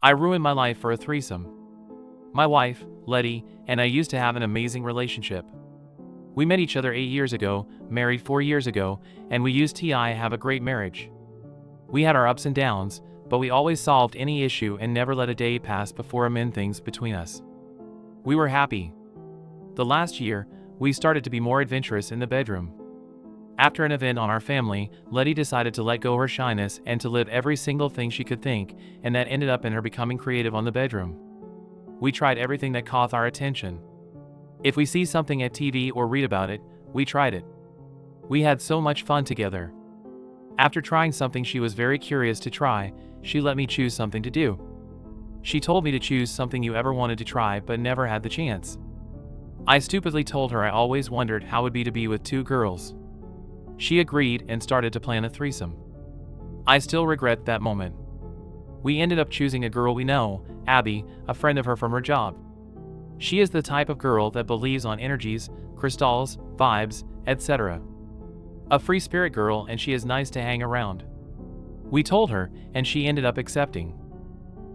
I ruined my life for a threesome. My wife, Letty, and I used to have an amazing relationship. We met each other 8 years ago, married 4 years ago, and we used to have a great marriage. We had our ups and downs, but we always solved any issue and never let a day pass before amend things between us. We were happy. The last year, we started to be more adventurous in the bedroom. After an event on our family, Letty decided to let go her shyness and to live every single thing she could think, and that ended up in her becoming creative on the bedroom. We tried everything that caught our attention. If we see something at TV or read about it, we tried it. We had so much fun together. After trying something she was very curious to try, she let me choose something to do. She told me to choose something you ever wanted to try but never had the chance. I stupidly told her I always wondered how it would be to be with 2 girls. She agreed and started to plan a threesome. I still regret that moment. We ended up choosing a girl we know, Abby, a friend of her from her job. She is the type of girl that believes on energies, crystals, vibes, etc. A free spirit girl, and she is nice to hang around. We told her, and she ended up accepting.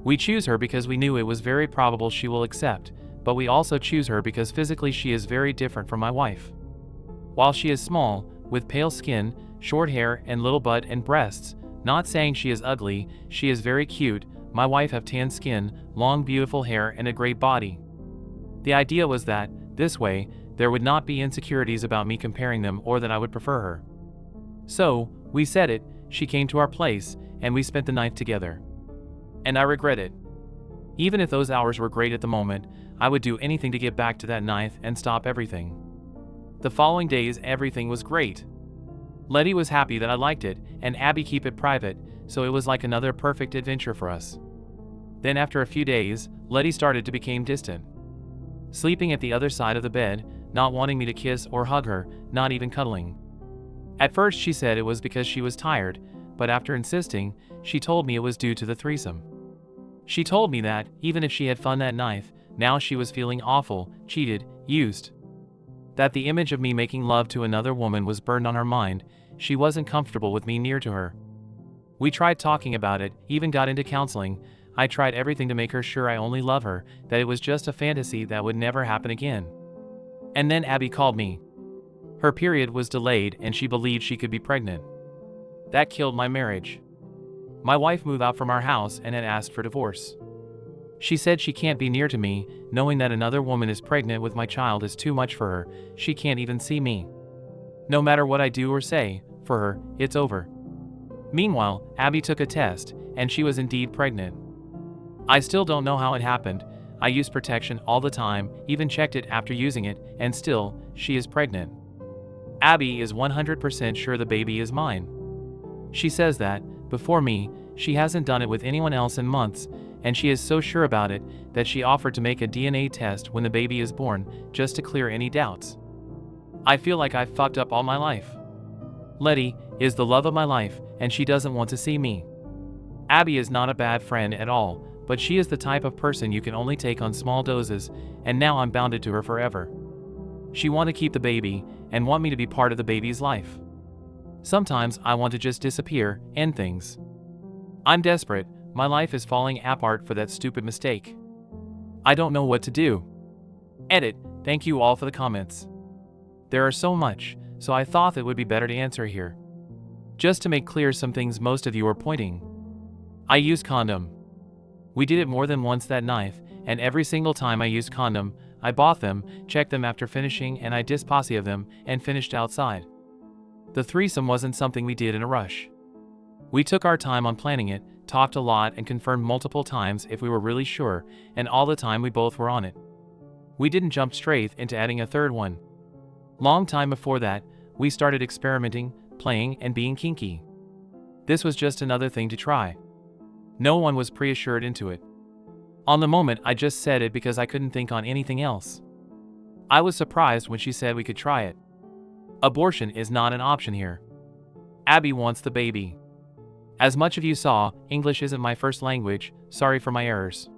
We choose her because we knew it was very probable she will accept, but we also choose her because physically she is very different from my wife. While she is small, with pale skin, short hair, and little butt and breasts, not saying she is ugly, she is very cute. My wife have tan skin, long beautiful hair, and a great body. The idea was that, this way, there would not be insecurities about me comparing them or that I would prefer her. So, we said it, she came to our place, and we spent the night together. And I regret it. Even if those hours were great at the moment, I would do anything to get back to that night and stop everything. The following days everything was great. Letty was happy that I liked it, and Abby keep it private, so it was like another perfect adventure for us. Then after a few days, Letty started to become distant. Sleeping at the other side of the bed, not wanting me to kiss or hug her, not even cuddling. At first she said it was because she was tired, but after insisting, she told me it was due to the threesome. She told me that, even if she had fun that night, now she was feeling awful, cheated, used. That the image of me making love to another woman was burned on her mind. She wasn't comfortable with me near to her. We tried talking about it, even got into counseling. I tried everything to make her sure I only love her, that it was just a fantasy that would never happen again. And then Abby called me. Her period was delayed and she believed she could be pregnant. That killed my marriage. My wife moved out from our house and had asked for divorce. She said she can't be near to me, knowing that another woman is pregnant with my child is too much for her. She can't even see me. No matter what I do or say, for her, it's over. Meanwhile, Abby took a test, and she was indeed pregnant. I still don't know how it happened. I used protection all the time, even checked it after using it, and still, she is pregnant. Abby is 100% sure the baby is mine. She says that, before me, she hasn't done it with anyone else in months, and she is so sure about it that she offered to make a DNA test when the baby is born, just to clear any doubts. I feel like I've fucked up all my life. Letty is the love of my life, and she doesn't want to see me. Abby is not a bad friend at all, but she is the type of person you can only take on small doses, and now I'm bounded to her forever. She want to keep the baby, and want me to be part of the baby's life. Sometimes I want to just disappear, end things. I'm desperate, my life is falling apart for that stupid mistake. I don't know what to do. Edit, thank you all for the comments. There are so much, so I thought it would be better to answer here. Just to make clear some things most of you are pointing. I use condom. We did it more than once that night, and every single time I used condom, I bought them, checked them after finishing, and I disposed of them, and finished outside. The threesome wasn't something we did in a rush. We took our time on planning it, talked a lot and confirmed multiple times if we were really sure, and all the time we both were on it. We didn't jump straight into adding a third one. Long time before that, we started experimenting, playing, and being kinky. This was just another thing to try. No one was pre-assured into it. On the moment I just said it because I couldn't think on anything else. I was surprised when she said we could try it. Abortion is not an option here. Abby wants the baby. As much of you saw, English isn't my first language, sorry for my errors.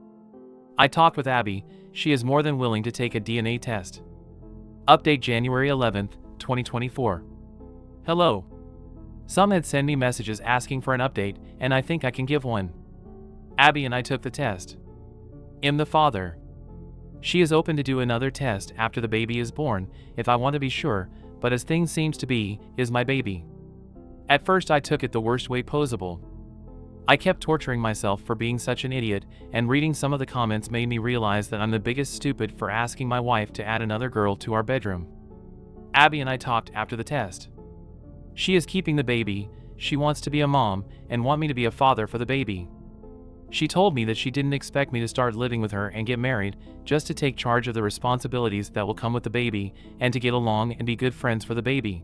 I talked with Abby, she is more than willing to take a DNA test. Update January 11th, 2024. Hello. Some had sent me messages asking for an update, and I think I can give one. Abby and I took the test. I'm the father. She is open to do another test after the baby is born, if I want to be sure, but as things seems to be, is my baby. At first I took it the worst way possible. I kept torturing myself for being such an idiot, and reading some of the comments made me realize that I'm the biggest stupid for asking my wife to add another girl to our bedroom. Abby and I talked after the test. She is keeping the baby, she wants to be a mom, and want me to be a father for the baby. She told me that she didn't expect me to start living with her and get married, just to take charge of the responsibilities that will come with the baby, and to get along and be good friends for the baby.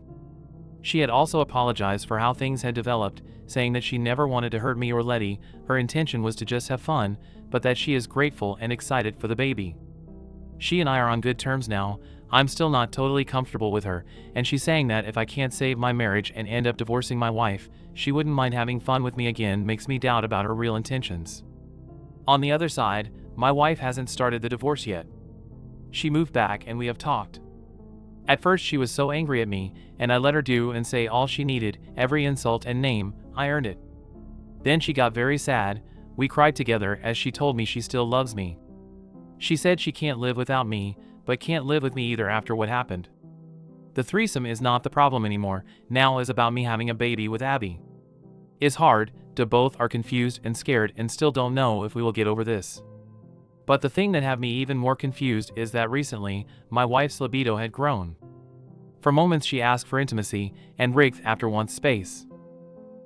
She had also apologized for how things had developed, saying that she never wanted to hurt me or Letty, her intention was to just have fun, but that she is grateful and excited for the baby. She and I are on good terms now. I'm still not totally comfortable with her, and she's saying that if I can't save my marriage and end up divorcing my wife, she wouldn't mind having fun with me again. Makes me doubt about her real intentions. On the other side, my wife hasn't started the divorce yet. She moved back and we have talked. At first she was so angry at me, and I let her do and say all she needed, every insult and name, I earned it. Then she got very sad, we cried together as she told me she still loves me. She said she can't live without me, but can't live with me either after what happened. The threesome is not the problem anymore, now is about me having a baby with Abby. It's hard, both are confused and scared and still don't know if we will get over this. But the thing that had me even more confused is that recently, my wife's libido had grown. For moments she asked for intimacy, and rigged after wants space.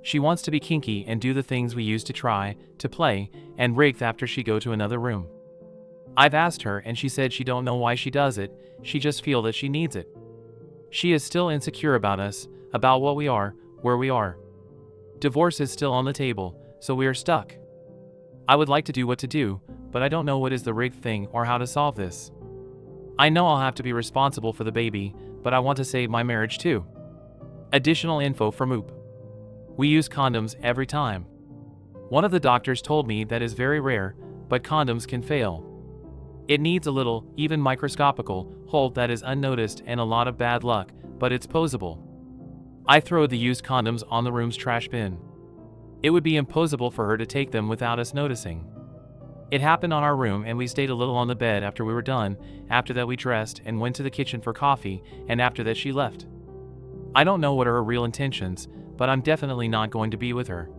She wants to be kinky and do the things we used to try, to play, and rigged after she go to another room. I've asked her and she said she don't know why she does it, she just feel that she needs it. She is still insecure about us, about what we are, where we are. Divorce is still on the table, so we are stuck. I would like to do what to do, but I don't know what is the rigged thing or how to solve this. I know I'll have to be responsible for the baby, but I want to save my marriage too. Additional info from OOP. We use condoms every time. One of the doctors told me that is very rare, but condoms can fail. It needs a little, even microscopical, hole that is unnoticed and a lot of bad luck, but it's posable. I throw the used condoms on the room's trash bin. It would be impossible for her to take them without us noticing. It happened on our room and we stayed a little on the bed after we were done, after that we dressed and went to the kitchen for coffee, and after that she left. I don't know what are her real intentions, but I'm definitely not going to be with her.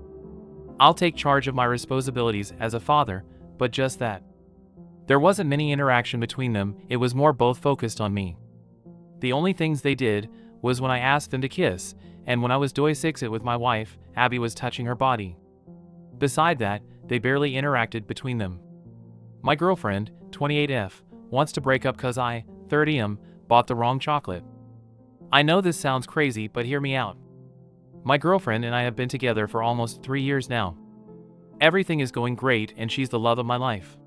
I'll take charge of my responsibilities as a father, but just that. There wasn't many interaction between them, it was more both focused on me. The only things they did was when I asked them to kiss, and when I was doing it with my wife, Abby was touching her body. Beside that, they barely interacted between them. My girlfriend, 28F, wants to break up cause I, 30M, bought the wrong chocolate. I know this sounds crazy, but hear me out. My girlfriend and I have been together for almost 3 years now. Everything is going great and she's the love of my life.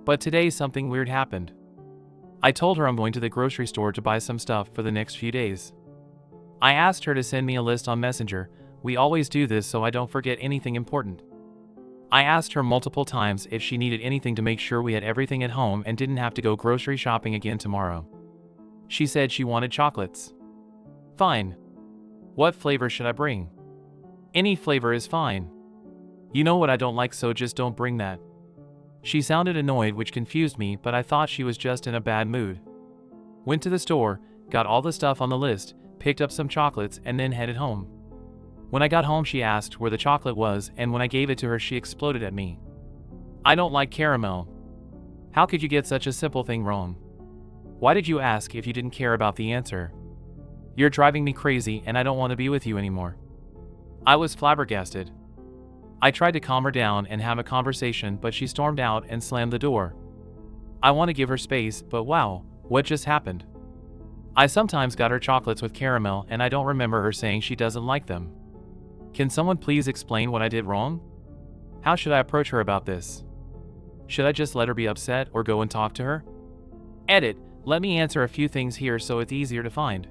But today something weird happened. I told her I'm going to the grocery store to buy some stuff for the next few days. I asked her to send me a list on Messenger, we always do this so I don't forget anything important. I asked her multiple times if she needed anything to make sure we had everything at home and didn't have to go grocery shopping again tomorrow. She said she wanted chocolates. Fine. What flavor should I bring? Any flavor is fine. You know what I don't like, so just don't bring that. She sounded annoyed, which confused me, but I thought she was just in a bad mood. Went to the store, got all the stuff on the list, picked up some chocolates, and then headed home. When I got home she asked where the chocolate was, and when I gave it to her she exploded at me. I don't like caramel. How could you get such a simple thing wrong? Why did you ask if you didn't care about the answer? You're driving me crazy and I don't want to be with you anymore. I was flabbergasted. I tried to calm her down and have a conversation, but she stormed out and slammed the door. I want to give her space, but wow, what just happened? I sometimes got her chocolates with caramel and I don't remember her saying she doesn't like them. Can someone please explain what I did wrong? How should I approach her about this? Should I just let her be upset or go and talk to her? Edit, let me answer a few things here so it's easier to find.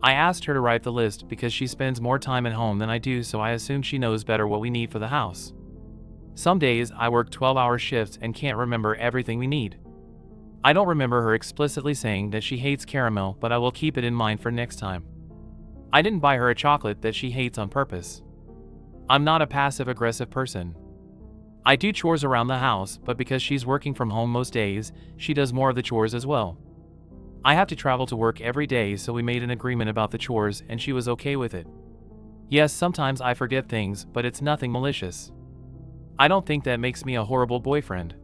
I asked her to write the list because she spends more time at home than I do, so I assume she knows better what we need for the house. Some days I work 12-hour shifts and can't remember everything we need. I don't remember her explicitly saying that she hates caramel, but I will keep it in mind for next time. I didn't buy her a chocolate that she hates on purpose. I'm not a passive-aggressive person. I do chores around the house, but because she's working from home most days, she does more of the chores as well. I have to travel to work every day, so we made an agreement about the chores and she was okay with it. Yes, sometimes I forget things, but it's nothing malicious. I don't think that makes me a horrible boyfriend.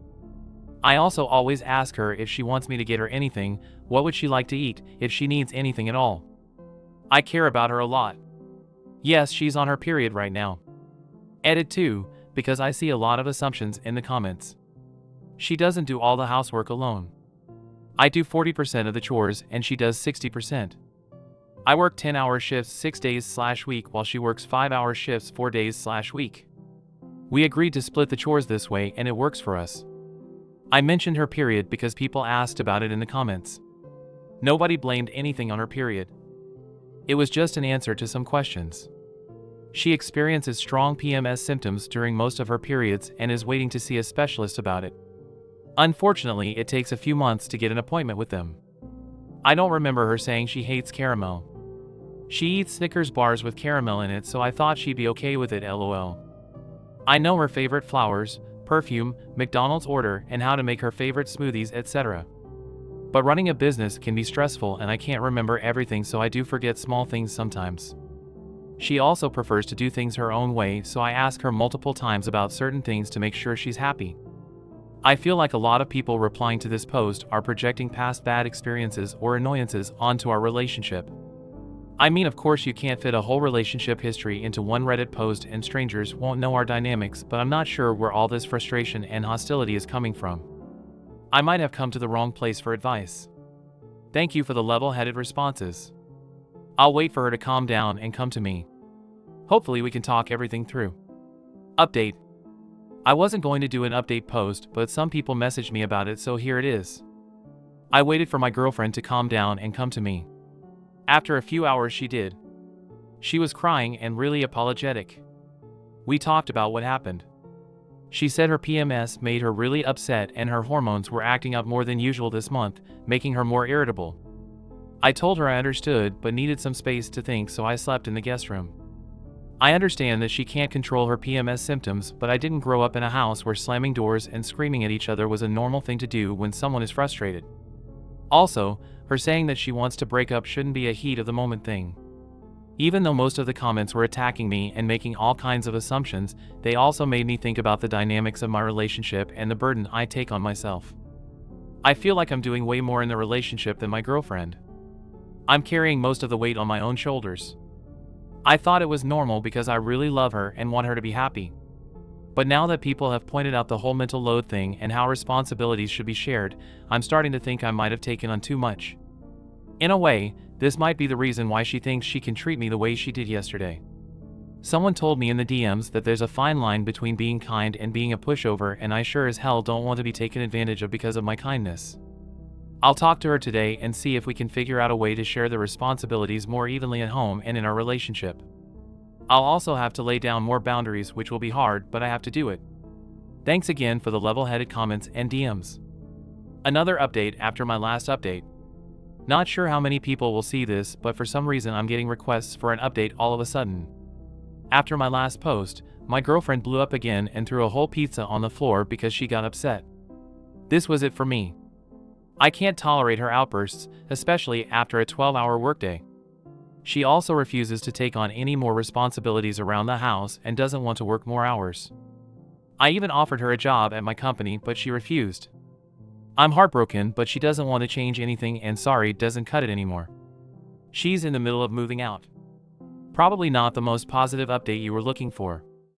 I also always ask her if she wants me to get her anything, what would she like to eat, if she needs anything at all. I care about her a lot. Yes, she's on her period right now. Edit 2, because I see a lot of assumptions in the comments. She doesn't do all the housework alone. I do 40% of the chores and she does 60%. I work 10-hour shifts 6 days/week while she works 5-hour shifts 4 days/week. We agreed to split the chores this way and it works for us. I mentioned her period because people asked about it in the comments. Nobody blamed anything on her period. It was just an answer to some questions. She experiences strong PMS symptoms during most of her periods and is waiting to see a specialist about it. Unfortunately, it takes a few months to get an appointment with them. I don't remember her saying she hates caramel. She eats Snickers bars with caramel in it, so I thought she'd be okay with it, lol. I know her favorite flowers, perfume, McDonald's order, and how to make her favorite smoothies, etc. But running a business can be stressful and I can't remember everything, so I do forget small things sometimes. She also prefers to do things her own way, so I ask her multiple times about certain things to make sure she's happy. I feel like a lot of people replying to this post are projecting past bad experiences or annoyances onto our relationship. I mean, of course you can't fit a whole relationship history into one Reddit post and strangers won't know our dynamics, but I'm not sure where all this frustration and hostility is coming from. I might have come to the wrong place for advice. Thank you for the level-headed responses. I'll wait for her to calm down and come to me. Hopefully we can talk everything through. Update. I wasn't going to do an update post, but some people messaged me about it, so here it is. I waited for my girlfriend to calm down and come to me. After a few hours she did. She was crying and really apologetic. We talked about what happened. She said her PMS made her really upset and her hormones were acting up more than usual this month, making her more irritable. I told her I understood but needed some space to think, so I slept in the guest room. I understand that she can't control her PMS symptoms, but I didn't grow up in a house where slamming doors and screaming at each other was a normal thing to do when someone is frustrated. Also, her saying that she wants to break up shouldn't be a heat of the moment thing. Even though most of the comments were attacking me and making all kinds of assumptions, they also made me think about the dynamics of my relationship and the burden I take on myself. I feel like I'm doing way more in the relationship than my girlfriend. I'm carrying most of the weight on my own shoulders. I thought it was normal because I really love her and want her to be happy. But now that people have pointed out the whole mental load thing and how responsibilities should be shared, I'm starting to think I might have taken on too much. In a way, this might be the reason why she thinks she can treat me the way she did yesterday. Someone told me in the DMs that there's a fine line between being kind and being a pushover, and I sure as hell don't want to be taken advantage of because of my kindness. I'll talk to her today and see if we can figure out a way to share the responsibilities more evenly at home and in our relationship. I'll also have to lay down more boundaries, which will be hard, but I have to do it. Thanks again for the level-headed comments and DMs. Another update after my last update. Not sure how many people will see this, but for some reason I'm getting requests for an update all of a sudden. After my last post, my girlfriend blew up again and threw a whole pizza on the floor because she got upset. This was it for me. I can't tolerate her outbursts, especially after a 12-hour workday. She also refuses to take on any more responsibilities around the house and doesn't want to work more hours. I even offered her a job at my company, but she refused. I'm heartbroken, but she doesn't want to change anything, and sorry doesn't cut it anymore. She's in the middle of moving out. Probably not the most positive update you were looking for.